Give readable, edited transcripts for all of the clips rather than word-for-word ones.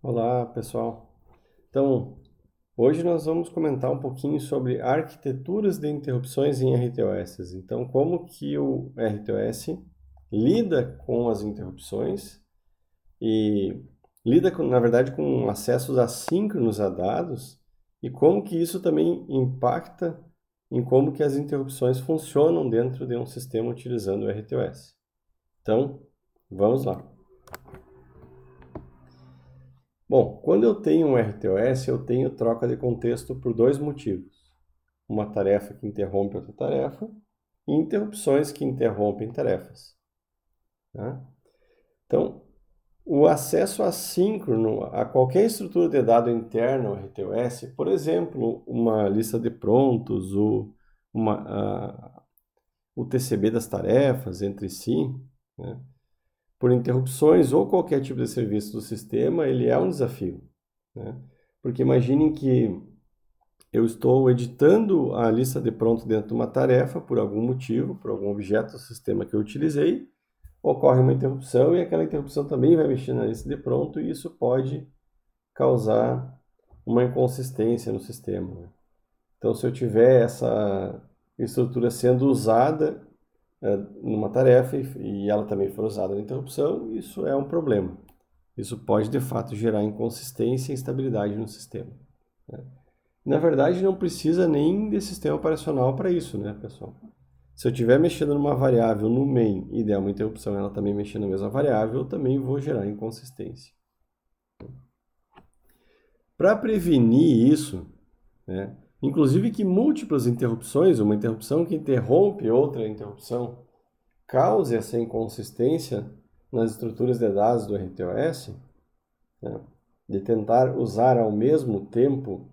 Olá, pessoal. Então, hoje nós vamos comentar um pouquinho sobre arquiteturas de interrupções em RTOS. Então, como que o RTOS lida com as interrupções e lida com, na verdade, com acessos assíncronos a dados e como que isso também impacta em como que as interrupções funcionam dentro de um sistema utilizando o RTOS. Então, vamos lá. Bom, quando eu tenho um RTOS, eu tenho troca de contexto por dois motivos. Uma tarefa que interrompe outra tarefa e interrupções que interrompem tarefas. Tá? Então, o acesso assíncrono a qualquer estrutura de dado interna ao RTOS, por exemplo, uma lista de prontos, o TCB das tarefas entre si, né? Por interrupções ou qualquer tipo de serviço do sistema, ele é um desafio, né? Porque imaginem que eu estou editando a lista de pronto dentro de uma tarefa por algum motivo, por algum objeto do sistema que eu utilizei, ocorre uma interrupção e aquela interrupção também vai mexer na lista de pronto e isso pode causar uma inconsistência no sistema, né? Então, se eu tiver essa estrutura sendo usada numa tarefa e ela também for usada na interrupção, isso é um problema. Isso pode, de fato, gerar inconsistência e instabilidade no sistema, né? Na verdade, não precisa nem de sistema operacional para isso, né, pessoal? Se eu estiver mexendo numa variável no main e der uma interrupção, ela também mexendo na mesma variável, eu também vou gerar inconsistência. Para prevenir isso, né, inclusive que múltiplas interrupções, uma interrupção que interrompe outra interrupção, cause essa inconsistência nas estruturas de dados do RTOS, né, de tentar usar ao mesmo tempo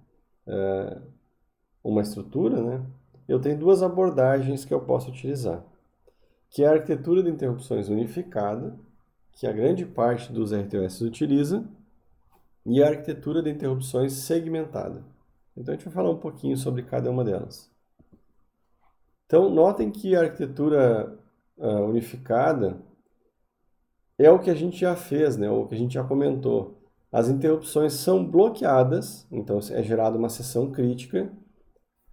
uma estrutura, né, eu tenho duas abordagens que eu posso utilizar, que é a arquitetura de interrupções unificada, que a grande parte dos RTOS utiliza, e a arquitetura de interrupções segmentada. Então a gente vai falar um pouquinho sobre cada uma delas. Então notem que a arquitetura unificada é o que a gente já fez, né? O que a gente já comentou. As interrupções são bloqueadas, então é gerada uma seção crítica,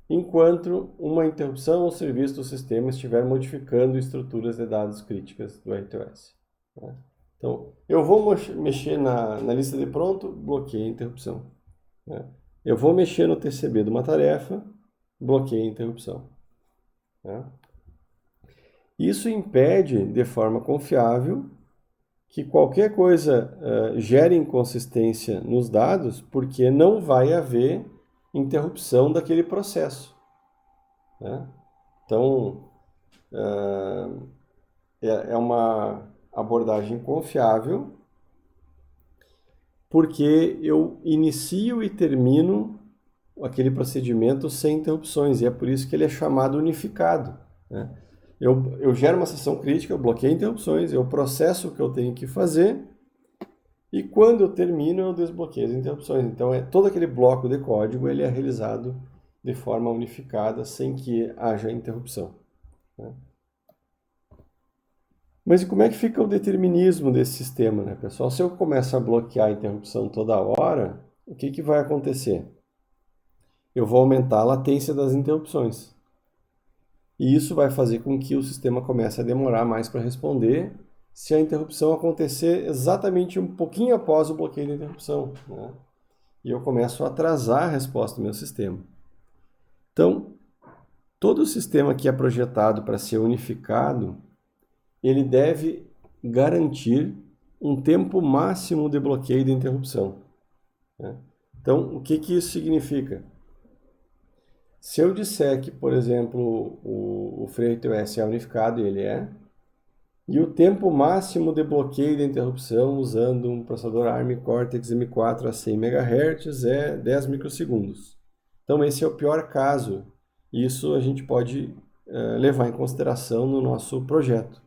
enquanto uma interrupção ou serviço do sistema estiver modificando estruturas de dados críticas do RTOS, né? Então, eu vou mexer na lista de pronto, bloqueei a interrupção, né? Eu vou mexer no TCB de uma tarefa, bloqueei a interrupção, né? Isso impede, de forma confiável, que qualquer coisa gere inconsistência nos dados, porque não vai haver interrupção daquele processo, né? Então, é uma abordagem confiável, porque eu inicio e termino aquele procedimento sem interrupções, e é por isso que ele é chamado unificado, né? Eu gero uma sessão crítica, eu bloqueio interrupções, eu processo o que eu tenho que fazer, e quando eu termino, eu desbloqueio as interrupções. Então, todo aquele bloco de código ele é realizado de forma unificada, sem que haja interrupção, né? Mas e como é que fica o determinismo desse sistema, né, pessoal? Se eu começo a bloquear a interrupção toda hora, o que vai acontecer? Eu vou aumentar a latência das interrupções. E isso vai fazer com que o sistema comece a demorar mais para responder se a interrupção acontecer exatamente um pouquinho após o bloqueio da interrupção, né? E eu começo a atrasar a resposta do meu sistema. Então, todo sistema que é projetado para ser unificado, ele deve garantir um tempo máximo de bloqueio de interrupção, né? Então, o que isso significa? Se eu disser que, por exemplo, o FreeRTOS é unificado, e ele é, e o tempo máximo de bloqueio de interrupção usando um processador ARM Cortex M4 a 100 MHz é 10 microsegundos. Então esse é o pior caso. Isso a gente pode levar em consideração no nosso projeto.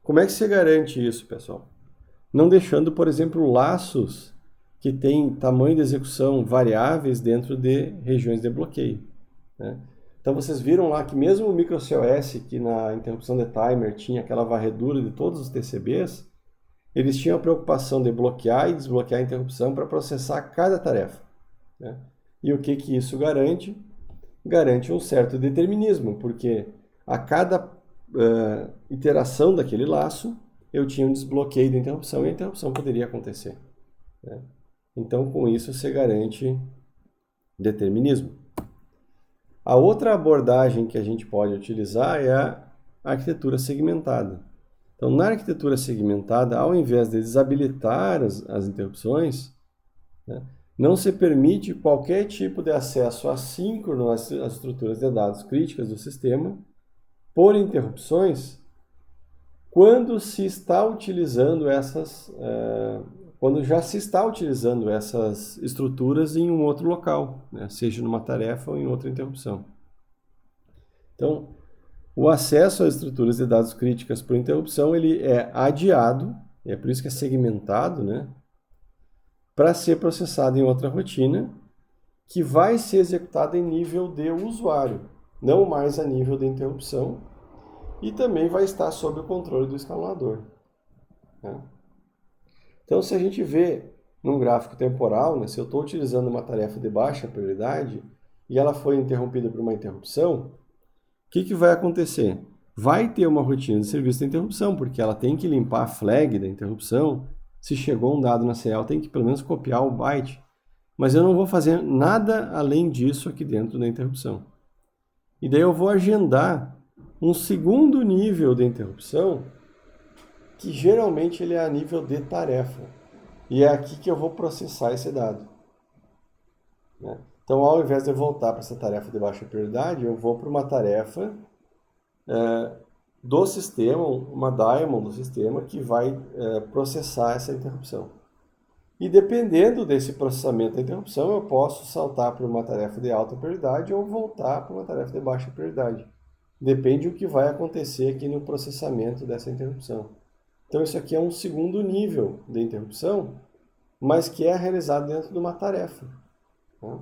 Como é que se garante isso, pessoal? Não deixando, por exemplo, laços que têm tamanho de execução variáveis dentro de regiões de bloqueio, né? Então vocês viram lá que mesmo o microCOS, que na interrupção de timer tinha aquela varredura de todos os TCBs, eles tinham a preocupação de bloquear e desbloquear a interrupção para processar cada tarefa, né? E o que isso garante? Garante um certo determinismo, porque a cada iteração daquele laço, eu tinha um desbloqueio da interrupção e a interrupção poderia acontecer, né? Então, com isso, você garante determinismo. A outra abordagem que a gente pode utilizar é a arquitetura segmentada. Então, na arquitetura segmentada, ao invés de desabilitar as interrupções, né, não se permite qualquer tipo de acesso assíncrono às estruturas de dados críticas do sistema por interrupções quando se está utilizando quando já se está utilizando essas estruturas em um outro local, né, seja numa tarefa ou em outra interrupção. Então, o acesso às estruturas de dados críticas por interrupção, ele é adiado, é por isso que é segmentado, né, para ser processado em outra rotina, que vai ser executada em nível de usuário, não mais a nível de interrupção, e também vai estar sob o controle do escalonador, né? Então, se a gente vê num gráfico temporal, né, se eu estou utilizando uma tarefa de baixa prioridade e ela foi interrompida por uma interrupção, o que vai acontecer? Vai ter uma rotina de serviço de interrupção, porque ela tem que limpar a flag da interrupção. Se chegou um dado na serial, tem que pelo menos copiar o byte. Mas eu não vou fazer nada além disso aqui dentro da interrupção. E daí eu vou agendar um segundo nível de interrupção, que geralmente ele é a nível de tarefa. E é aqui que eu vou processar esse dado, né? Então, ao invés de eu voltar para essa tarefa de baixa prioridade, eu vou para uma tarefa do sistema, uma daemon do sistema, que vai processar essa interrupção. E dependendo desse processamento da interrupção, eu posso saltar para uma tarefa de alta prioridade ou voltar para uma tarefa de baixa prioridade. Depende do que vai acontecer aqui no processamento dessa interrupção. Então, isso aqui é um segundo nível de interrupção, mas que é realizado dentro de uma tarefa, né?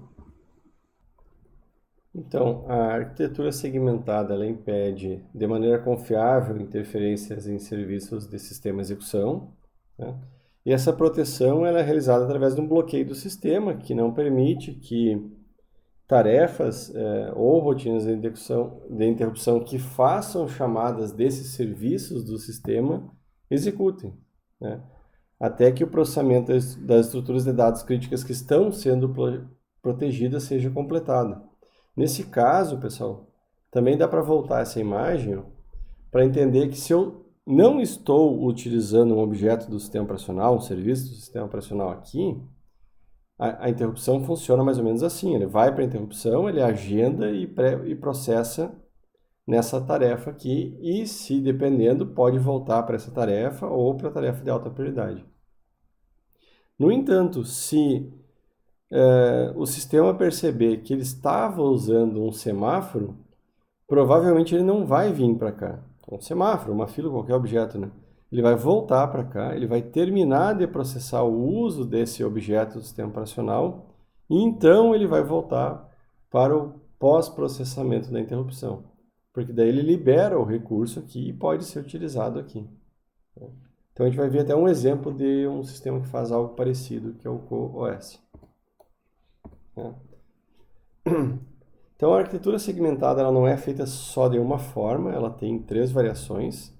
Então, a arquitetura segmentada ela impede de maneira confiável interferências em serviços de sistema execução, né? E essa proteção ela é realizada através de um bloqueio do sistema que não permite que tarefas ou rotinas de interrupção que façam chamadas desses serviços do sistema executem, né, até que o processamento das estruturas de dados críticas que estão sendo protegidas seja completado. Nesse caso, pessoal, também dá para voltar essa imagem para entender que se eu não estou utilizando um objeto do sistema operacional, um serviço do sistema operacional aqui, a interrupção funciona mais ou menos assim. Ele vai para a interrupção, ele agenda e processa nessa tarefa aqui e, se dependendo, pode voltar para essa tarefa ou para a tarefa de alta prioridade. No entanto, se o sistema perceber que ele estava usando um semáforo, provavelmente ele não vai vir para cá. Um semáforo, uma fila, qualquer objeto, né? Ele vai voltar para cá, ele vai terminar de processar o uso desse objeto do sistema operacional e então ele vai voltar para o pós-processamento da interrupção, porque daí ele libera o recurso aqui e pode ser utilizado aqui. Então a gente vai ver até um exemplo de um sistema que faz algo parecido, que é o CoOS. Então a arquitetura segmentada ela não é feita só de uma forma, ela tem 3 variações.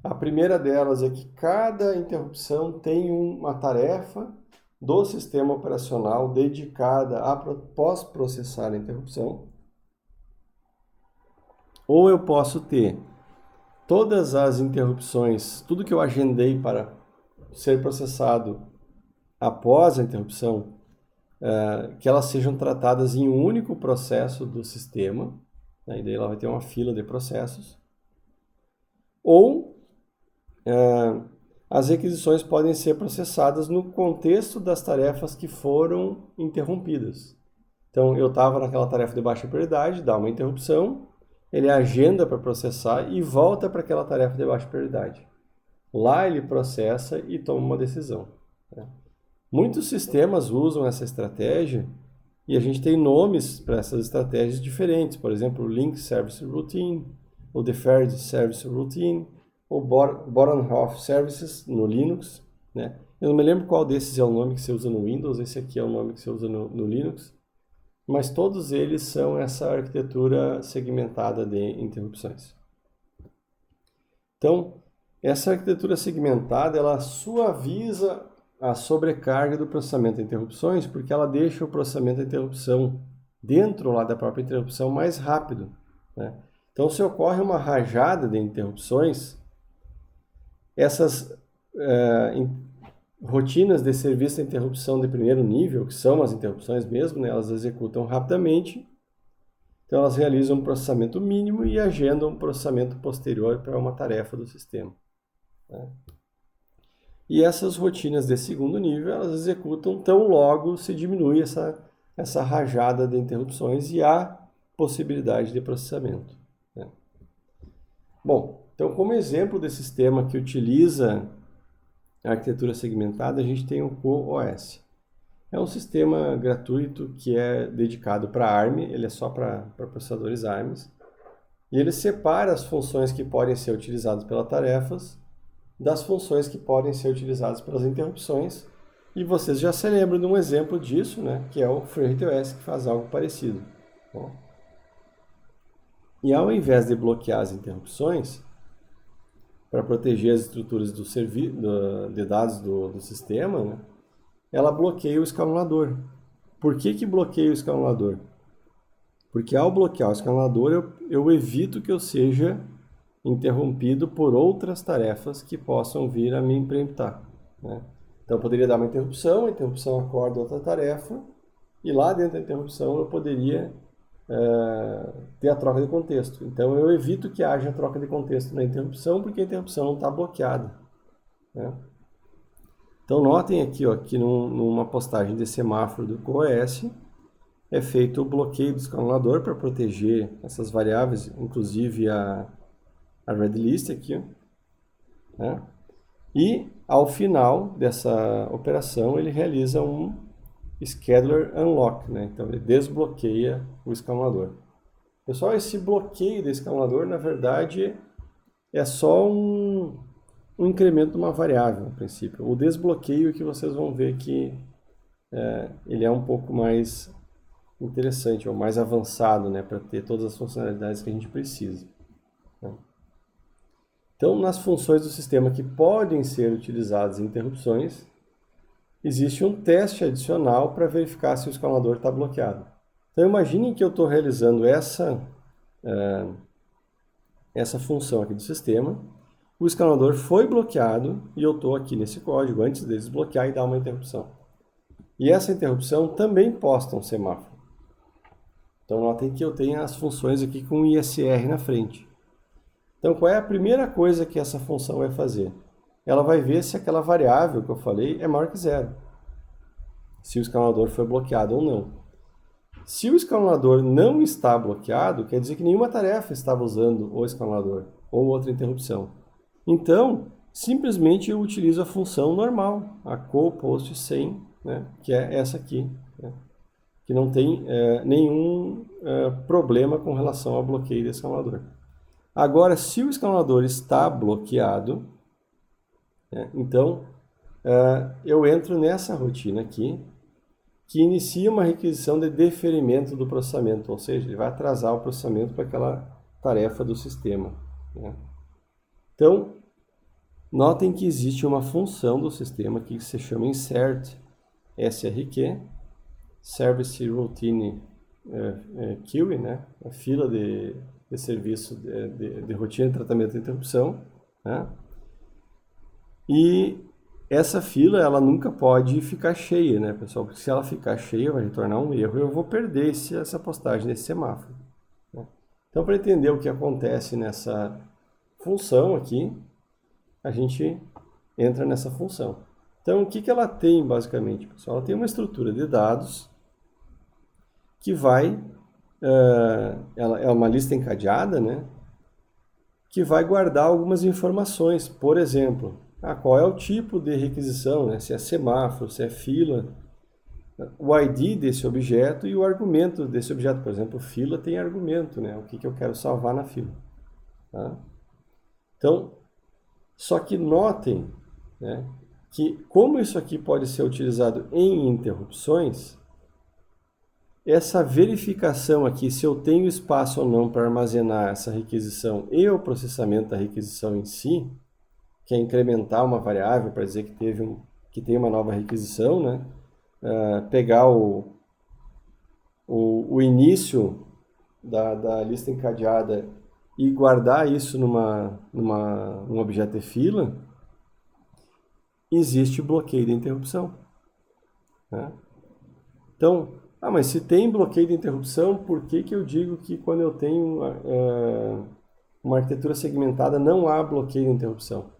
A primeira delas é que cada interrupção tem uma tarefa do sistema operacional dedicada a pós-processar a interrupção. Ou eu posso ter todas as interrupções, tudo que eu agendei para ser processado após a interrupção, que elas sejam tratadas em um único processo do sistema, né? E daí ela vai ter uma fila de processos. Ou as requisições podem ser processadas no contexto das tarefas que foram interrompidas. Então, eu estava naquela tarefa de baixa prioridade, dá uma interrupção, ele agenda para processar e volta para aquela tarefa de baixa prioridade. Lá ele processa e toma uma decisão, né? Muitos sistemas usam essa estratégia e a gente tem nomes para essas estratégias diferentes. Por exemplo, o Link Service Routine, o Deferred Service Routine, o Bottom Half Services no Linux né? Eu não me lembro qual desses é o nome que você usa no Windows, esse aqui é o nome que você usa no Linux, mas todos eles são essa arquitetura segmentada de interrupções. Então, essa arquitetura segmentada, ela suaviza a sobrecarga do processamento de interrupções, porque ela deixa o processamento de interrupção dentro lá da própria interrupção mais rápido, né? Então, se ocorre uma rajada de interrupções, essas rotinas de serviço de interrupção de primeiro nível, que são as interrupções mesmo, né, elas executam rapidamente, então elas realizam um processamento mínimo e agendam um processamento posterior para uma tarefa do sistema, né? E essas rotinas de segundo nível, elas executam tão logo se diminui essa rajada de interrupções e há possibilidade de processamento, né? Bom, então como exemplo de sistema que utiliza a arquitetura segmentada, a gente tem o CoOS. É um sistema gratuito que é dedicado para ARM, ele é só para processadores ARMs, e ele separa as funções que podem ser utilizadas pelas tarefas das funções que podem ser utilizadas pelas interrupções, e vocês já se lembram de um exemplo disso, né, que é o FreeRTOS, que faz algo parecido. Bom, e ao invés de bloquear as interrupções, para proteger as estruturas de dados do sistema, né, ela bloqueia o escalonador. Por que bloqueia o escalonador? Porque ao bloquear o escalonador, eu evito que eu seja interrompido por outras tarefas que possam vir a me preemptar, né? Então eu poderia dar uma interrupção, a interrupção acorda outra tarefa, e lá dentro da interrupção eu poderia ter a troca de contexto. Então eu evito que haja troca de contexto na interrupção, porque a interrupção não está bloqueada, né? Então notem aqui, ó, que numa postagem de semáforo do CoOS é feito o bloqueio do escalonador para proteger essas variáveis, inclusive a red list aqui, né? E ao final dessa operação ele realiza um scheduler unlock, né? Então ele desbloqueia o escalonador. Pessoal, esse bloqueio do escalonador, na verdade, é só um incremento de uma variável, no princípio. O desbloqueio que vocês vão ver que ele é um pouco mais interessante, ou mais avançado, né, para ter todas as funcionalidades que a gente precisa, né? Então, nas funções do sistema que podem ser utilizadas em interrupções, existe um teste adicional para verificar se o escalonador está bloqueado. Então, imaginem que eu estou realizando essa função aqui do sistema, o escalonador foi bloqueado e eu estou aqui nesse código antes de desbloquear e dar uma interrupção. E essa interrupção também posta um semáforo. Então, notem que eu tenho as funções aqui com ISR na frente. Então, qual é a primeira coisa que essa função vai fazer? Ela vai ver se aquela variável que eu falei é maior que zero. Se o escalonador foi bloqueado ou não. Se o escalonador não está bloqueado, quer dizer que nenhuma tarefa estava usando o escalonador ou outra interrupção. Então, simplesmente eu utilizo a função normal, a CoPost100, né, que é essa aqui, né, que não tem nenhum problema com relação ao bloqueio do escalonador. Agora, se o escalonador está bloqueado, né, então eu entro nessa rotina aqui, que inicia uma requisição de deferimento do processamento, ou seja, ele vai atrasar o processamento para aquela tarefa do sistema, né? Então, notem que existe uma função do sistema aqui que se chama insert SRQ, Service Routine Queue, né? A fila de serviço de rotina de tratamento de interrupção, né? E essa fila, ela nunca pode ficar cheia, né, pessoal? Porque se ela ficar cheia, vai retornar um erro e eu vou perder essa postagem desse semáforo, né? Então, para entender o que acontece nessa função aqui, a gente entra nessa função. Então, o que ela tem, basicamente, pessoal? Ela tem uma estrutura de dados que vai... ela é uma lista encadeada, né? Que vai guardar algumas informações. Por exemplo, qual é o tipo de requisição, né? Se é semáforo, se é fila, o ID desse objeto e o argumento desse objeto. Por exemplo, fila tem argumento, né? O que eu quero salvar na fila, tá? Então, só que notem, né, que, como isso aqui pode ser utilizado em interrupções, essa verificação aqui, se eu tenho espaço ou não para armazenar essa requisição e o processamento da requisição em si, que é incrementar uma variável para dizer que tem uma nova requisição, né? Pegar o início da lista encadeada e guardar isso num objeto de fila, existe bloqueio de interrupção, né? Então, mas se tem bloqueio de interrupção, por que eu digo que quando eu tenho uma arquitetura segmentada não há bloqueio de interrupção?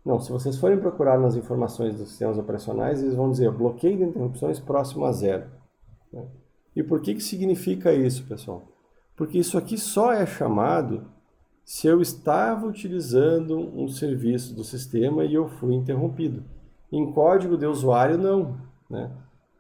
Não, se vocês forem procurar nas informações dos sistemas operacionais, eles vão dizer bloqueio de interrupções próximo a zero, né? E por que significa isso, pessoal? Porque isso aqui só é chamado se eu estava utilizando um serviço do sistema e eu fui interrompido. Em código de usuário, não, né?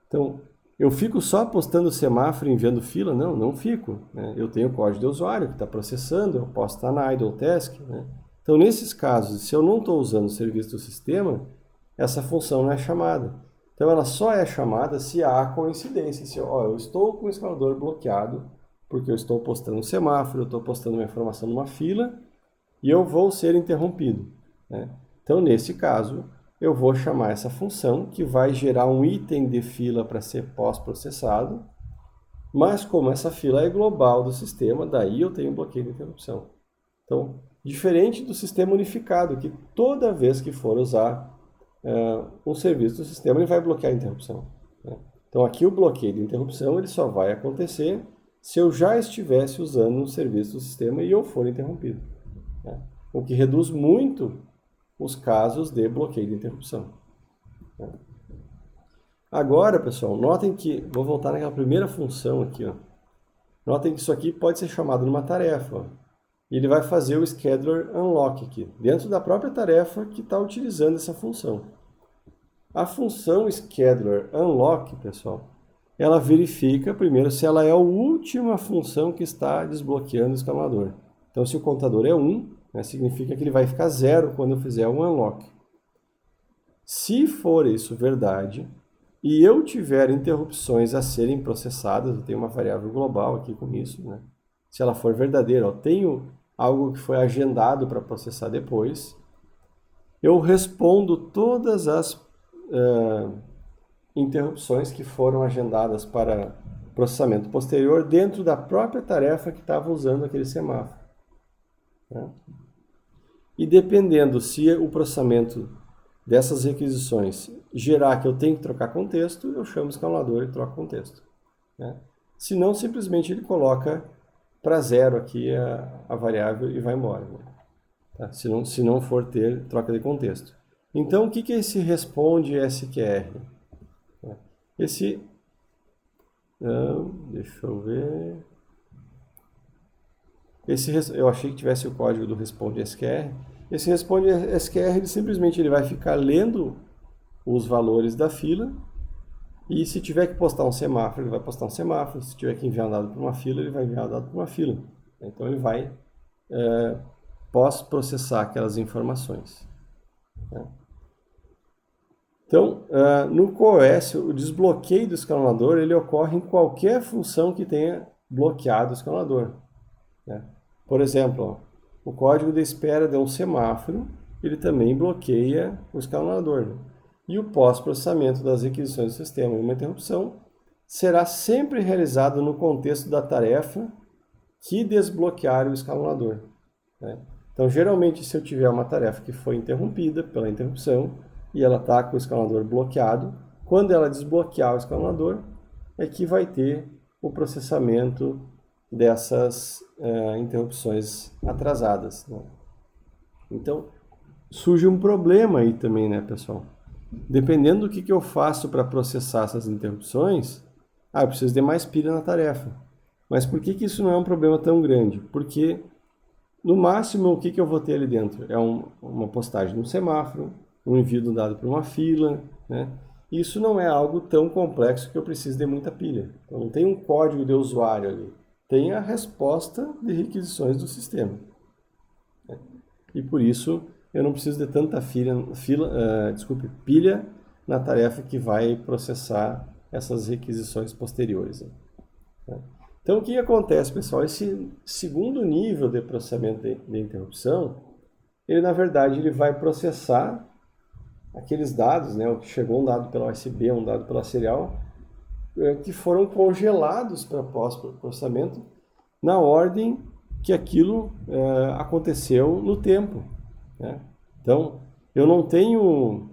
Então, eu fico só postando semáforo e enviando fila? Não, não fico, né? Eu tenho o código de usuário que está processando, eu posso estar na idle task, né? Então, nesses casos, se eu não estou usando o serviço do sistema, essa função não é chamada. Então, ela só é chamada se há coincidência. Se eu estou com o escalador bloqueado, porque eu estou postando um semáforo, eu estou postando uma informação numa fila, e eu vou ser interrompido, né? Então, nesse caso, eu vou chamar essa função, que vai gerar um item de fila para ser pós-processado, mas como essa fila é global do sistema, daí eu tenho bloqueio de interrupção. Então, diferente do sistema unificado, que toda vez que for usar um serviço do sistema, ele vai bloquear a interrupção, né? Então, aqui o bloqueio de interrupção ele só vai acontecer se eu já estivesse usando um serviço do sistema e eu for interrompido, né? O que reduz muito os casos de bloqueio de interrupção, né? Agora, pessoal, notem que, vou voltar naquela primeira função aqui, ó. Notem que isso aqui pode ser chamado numa tarefa, ó. E ele vai fazer o scheduler unlock aqui, dentro da própria tarefa que está utilizando essa função. A função scheduler unlock, pessoal, ela verifica primeiro se ela é a última função que está desbloqueando o escalador. Então, se o contador é 1, né, significa que ele vai ficar 0 quando eu fizer um unlock. Se for isso verdade, e eu tiver interrupções a serem processadas, eu tenho uma variável global aqui com isso, né? Se ela for verdadeira, eu tenho algo que foi agendado para processar depois, eu respondo todas as interrupções que foram agendadas para processamento posterior dentro da própria tarefa que estava usando aquele semáforo, né? E dependendo se o processamento dessas requisições gerar que eu tenho que trocar contexto, eu chamo o escalador e troco contexto, né? Se não, simplesmente ele coloca para 0 aqui a variável e vai embora, né? Tá? Se não for ter troca de contexto. Então, o que é esse responde SQR? Deixa eu ver. Eu achei que tivesse o código do responde SQR. Esse responde SQR, ele vai ficar lendo os valores da fila, e se tiver que postar um semáforo, ele vai postar um semáforo. Se tiver que enviar um dado para uma fila, ele vai enviar um dado para uma fila. Então, ele vai pós-processar aquelas informações, né? Então, no CoreOS, o desbloqueio do escalonador ele ocorre em qualquer função que tenha bloqueado o escalonador, né? Por exemplo, ó, o código de espera de um semáforo, ele também bloqueia o escalonador, né? E o pós-processamento das requisições do sistema em uma interrupção será sempre realizado no contexto da tarefa que desbloquear o escalonador, né? Então, geralmente, se eu tiver uma tarefa que foi interrompida pela interrupção e ela está com o escalonador bloqueado, quando ela desbloquear o escalonador, é que vai ter o processamento dessas interrupções atrasadas, né? Então, surge um problema aí também, né, pessoal? Dependendo do que eu faço para processar essas interrupções, eu preciso de mais pilha na tarefa. Mas por que isso não é um problema tão grande? Porque, no máximo, o que eu vou ter ali dentro? É uma postagem no semáforo, um envio de um dado para uma fila, né? Isso não é algo tão complexo que eu preciso de muita pilha. Então, não tem um código de usuário ali. Tem a resposta de requisições do sistema, né? E por isso, eu não preciso de tanta pilha na tarefa que vai processar essas requisições posteriores. Né? Então, o que acontece, pessoal? Esse segundo nível de processamento de interrupção, ele, na verdade, ele vai processar aqueles dados, né? O que chegou um dado pela USB, um dado pela serial, que foram congelados para pós-processamento na ordem que aquilo aconteceu no tempo. Né? Então, eu não tenho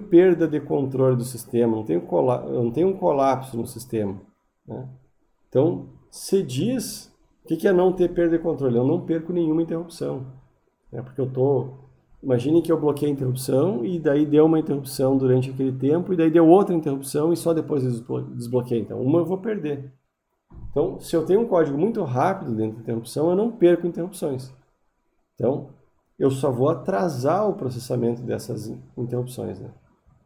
perda de controle do sistema, eu não tenho um colapso no sistema. Né? Então, se diz, o que é não ter perda de controle? Eu não perco nenhuma interrupção. Né? Porque imagine que eu bloqueei a interrupção e daí deu uma interrupção durante aquele tempo e daí deu outra interrupção e só depois desbloqueei. Então, uma eu vou perder. Então, se eu tenho um código muito rápido dentro da interrupção, eu não perco interrupções. Então, eu só vou atrasar o processamento dessas interrupções. Né?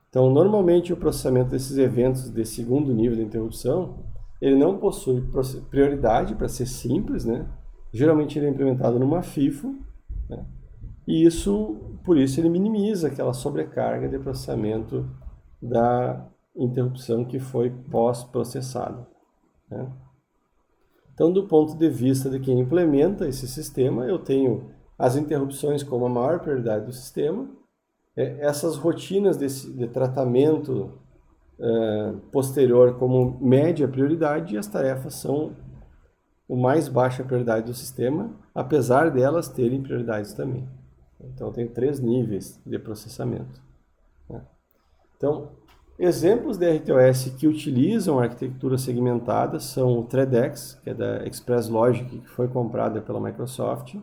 Então, normalmente, o processamento desses eventos de segundo nível de interrupção, ele não possui prioridade para ser simples. Né? Geralmente, ele é implementado numa FIFO, né? E por isso, ele minimiza aquela sobrecarga de processamento da interrupção que foi pós-processada. Né? Então, do ponto de vista de quem implementa esse sistema, eu tenho as interrupções como a maior prioridade do sistema, essas rotinas de tratamento posterior como média prioridade, e as tarefas são o mais baixa prioridade do sistema, apesar delas terem prioridades também. Então, eu tenho 3 níveis de processamento. Né? Então, exemplos de RTOS que utilizam arquitetura segmentada são o ThreadX, que é da Express Logic, que foi comprada pela Microsoft,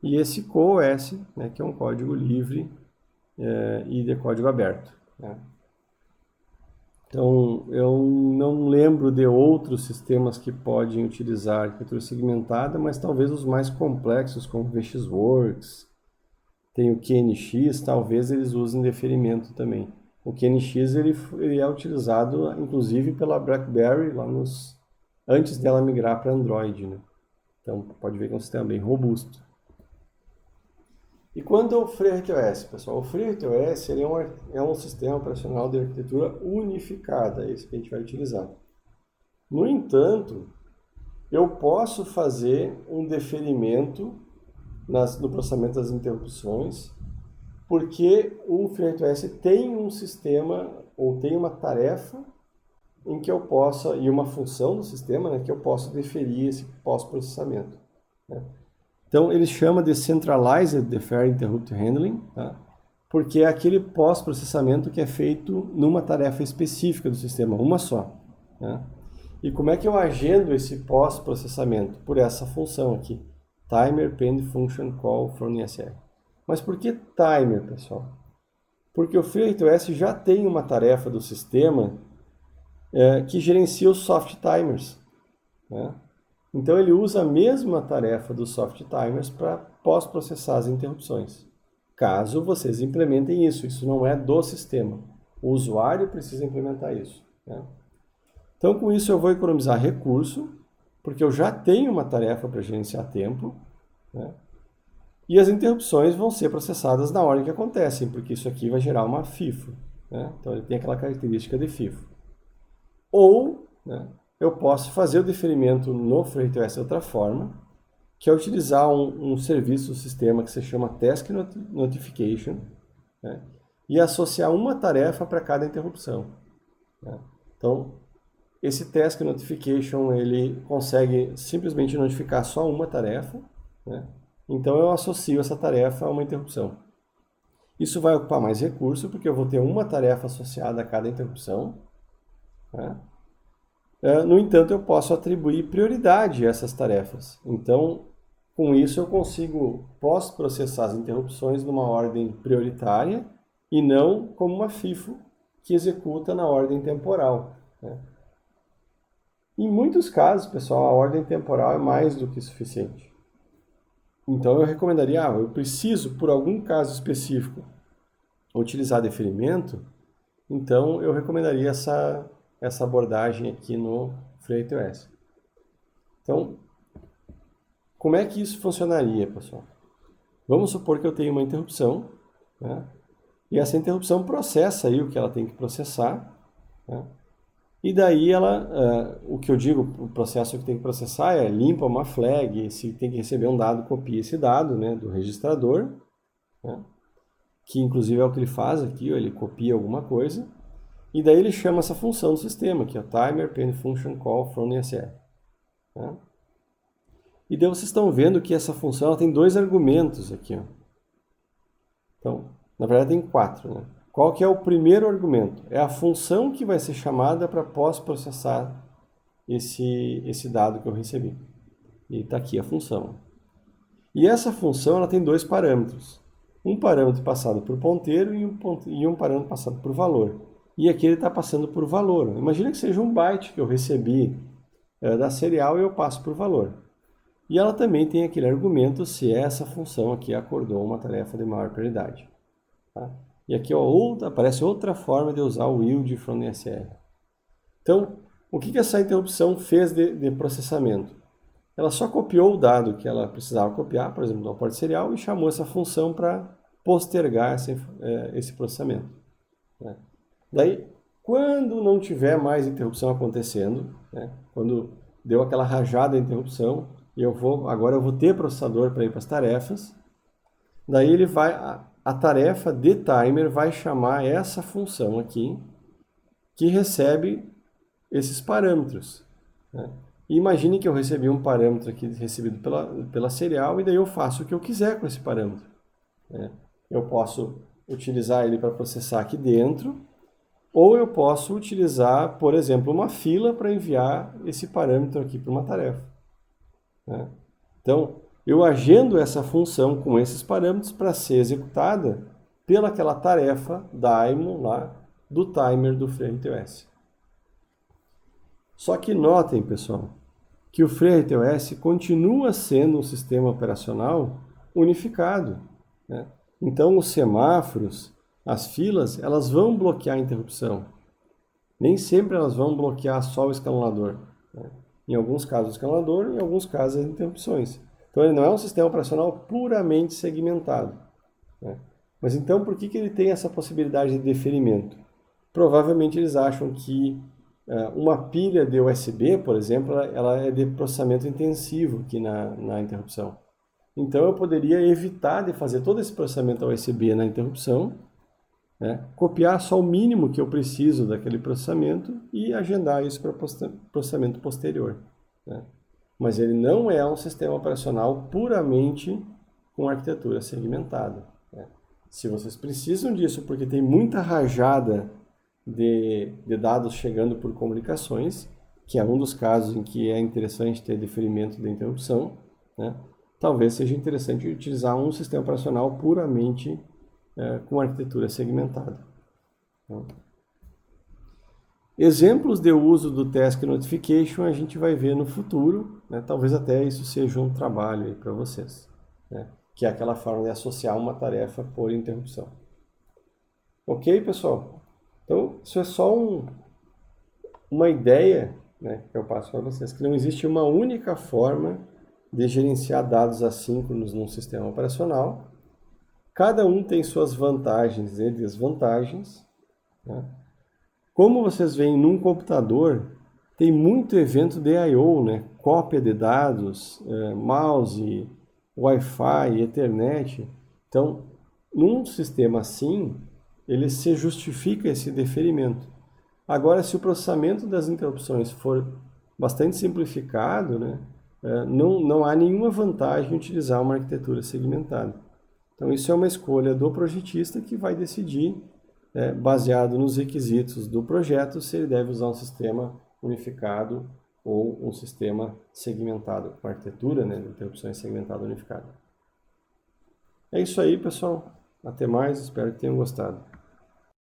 e esse CoOS, né, que é um código livre e de código aberto. Né? Então, eu não lembro de outros sistemas que podem utilizar arquitetura segmentada, mas talvez os mais complexos, como o VxWorks, tem o QNX, talvez eles usem deferimento também. O QNX ele é utilizado, inclusive, pela BlackBerry antes dela migrar para Android. Né? Então, pode ver que é um sistema bem robusto. E quanto ao FreeRTOS, pessoal? O FreeRTOS ele é um sistema operacional de arquitetura unificada, é esse que a gente vai utilizar. No entanto, eu posso fazer um deferimento no processamento das interrupções, porque o FreeRTOS tem um sistema, ou tem uma tarefa, em que eu possa, e uma função do sistema, né, que eu posso deferir esse pós-processamento. Né? Então, ele chama de Centralized Deferred Interrupt Handling, tá? Porque é aquele pós-processamento que é feito numa tarefa específica do sistema, uma só. Né? E como é que eu agendo esse pós-processamento? Por essa função aqui, Timer Pend Function Call from ESR. Mas por que timer, pessoal? Porque o FreeRTOS já tem uma tarefa do sistema que gerencia os soft timers. Né? Então, ele usa a mesma tarefa dos soft timers para pós-processar as interrupções. Caso vocês implementem isso não é do sistema. O usuário precisa implementar isso. Né? Então, com isso, eu vou economizar recurso, porque eu já tenho uma tarefa para gerenciar tempo, né? E as interrupções vão ser processadas na hora que acontecem, porque isso aqui vai gerar uma FIFO. Né? Então, ele tem aquela característica de FIFO. Ou, né, eu posso fazer o deferimento no FreeRTOS de outra forma, que é utilizar um serviço do sistema que se chama Task Notification, né, e associar uma tarefa para cada interrupção. Né? Então, esse Task Notification ele consegue simplesmente notificar só uma tarefa, né? Então eu associo essa tarefa a uma interrupção. Isso vai ocupar mais recurso, porque eu vou ter uma tarefa associada a cada interrupção. Né? No entanto, eu posso atribuir prioridade a essas tarefas. Então, com isso, eu posso processar as interrupções numa ordem prioritária e não como uma FIFO que executa na ordem temporal. Né? Em muitos casos, pessoal, a ordem temporal é mais do que suficiente. Então, eu recomendaria, eu preciso, por algum caso específico, utilizar deferimento, então eu recomendaria essa abordagem aqui no FreeRTOS. Então, como é que isso funcionaria, pessoal? Vamos supor que eu tenho uma interrupção, né? E essa interrupção processa aí o que ela tem que processar, né? E daí o que eu digo, o processo que tem que processar é limpa uma flag, se tem que receber um dado, copia esse dado, né, do registrador, né? Que inclusive é o que ele faz aqui, ó, ele copia alguma coisa, e daí ele chama essa função do sistema, que é o timer append function call from ESR, né? E daí vocês estão vendo que essa função ela tem dois argumentos aqui, ó. Então, na verdade tem 4, né? Qual que é o primeiro argumento? É a função que vai ser chamada para pós-processar esse dado que eu recebi. E está aqui a função. E essa função ela tem dois parâmetros. Um parâmetro passado por ponteiro e um parâmetro passado por valor. E aqui ele está passando por valor. Imagina que seja um byte que eu recebi da serial e eu passo por valor. E ela também tem aquele argumento se essa função aqui acordou uma tarefa de maior prioridade. Tá? E aqui ó, aparece outra forma de usar o yield from ESR. Então, o que essa interrupção fez de processamento? Ela só copiou o dado que ela precisava copiar, por exemplo, do porta serial, e chamou essa função para postergar esse processamento, né? Daí, quando não tiver mais interrupção acontecendo, né, quando deu aquela rajada de interrupção, e agora eu vou ter processador para ir para as tarefas, daí ele vai, a tarefa de timer vai chamar essa função aqui, que recebe esses parâmetros, né? E imagine que eu recebi um parâmetro aqui recebido pela serial, e daí eu faço o que eu quiser com esse parâmetro, né? Eu posso utilizar ele para processar aqui dentro, ou eu posso utilizar, por exemplo, uma fila para enviar esse parâmetro aqui para uma tarefa, né? Então, eu agendo essa função com esses parâmetros para ser executada pelaquela tarefa daemon lá do timer do FreeRTOS. Só que notem, pessoal, que o FreeRTOS continua sendo um sistema operacional unificado, né? Então, os semáforos, as filas, elas vão bloquear a interrupção. Nem sempre elas vão bloquear só o escalonador, né? Em alguns casos o escalonador, em alguns casos as interrupções. Então, ele não é um sistema operacional puramente segmentado, né? Mas então, por que ele tem essa possibilidade de deferimento? Provavelmente eles acham que uma pilha de USB, por exemplo, ela é de processamento intensivo aqui na interrupção. Então eu poderia evitar de fazer todo esse processamento USB na interrupção, né, copiar só o mínimo que eu preciso daquele processamento e agendar isso para processamento posterior, né? Mas ele não é um sistema operacional puramente com arquitetura segmentada, né? Se vocês precisam disso porque tem muita rajada de dados chegando por comunicações, que é um dos casos em que é interessante ter deferimento da interrupção, né? Talvez seja interessante utilizar um sistema operacional puramente com arquitetura segmentada. Então, exemplos de uso do Task Notification a gente vai ver no futuro, né? Talvez até isso seja um trabalho para vocês, né? Que é aquela forma de associar uma tarefa por interrupção. Ok, pessoal? Então, isso é só uma ideia, né, que eu passo para vocês, que não existe uma única forma de gerenciar dados assíncronos num sistema operacional. Cada um tem suas vantagens e desvantagens, né? Como vocês veem num computador, tem muito evento de I/O, né? Cópia de dados, mouse, Wi-Fi, Ethernet. Então, num sistema assim, ele se justifica esse deferimento. Agora, se o processamento das interrupções for bastante simplificado, né, não há nenhuma vantagem em utilizar uma arquitetura segmentada. Então, isso é uma escolha do projetista que vai decidir, baseado nos requisitos do projeto, se ele deve usar um sistema unificado ou um sistema segmentado, com arquitetura, né, de interrupções segmentada unificada. É isso aí, pessoal. Até mais, espero que tenham gostado.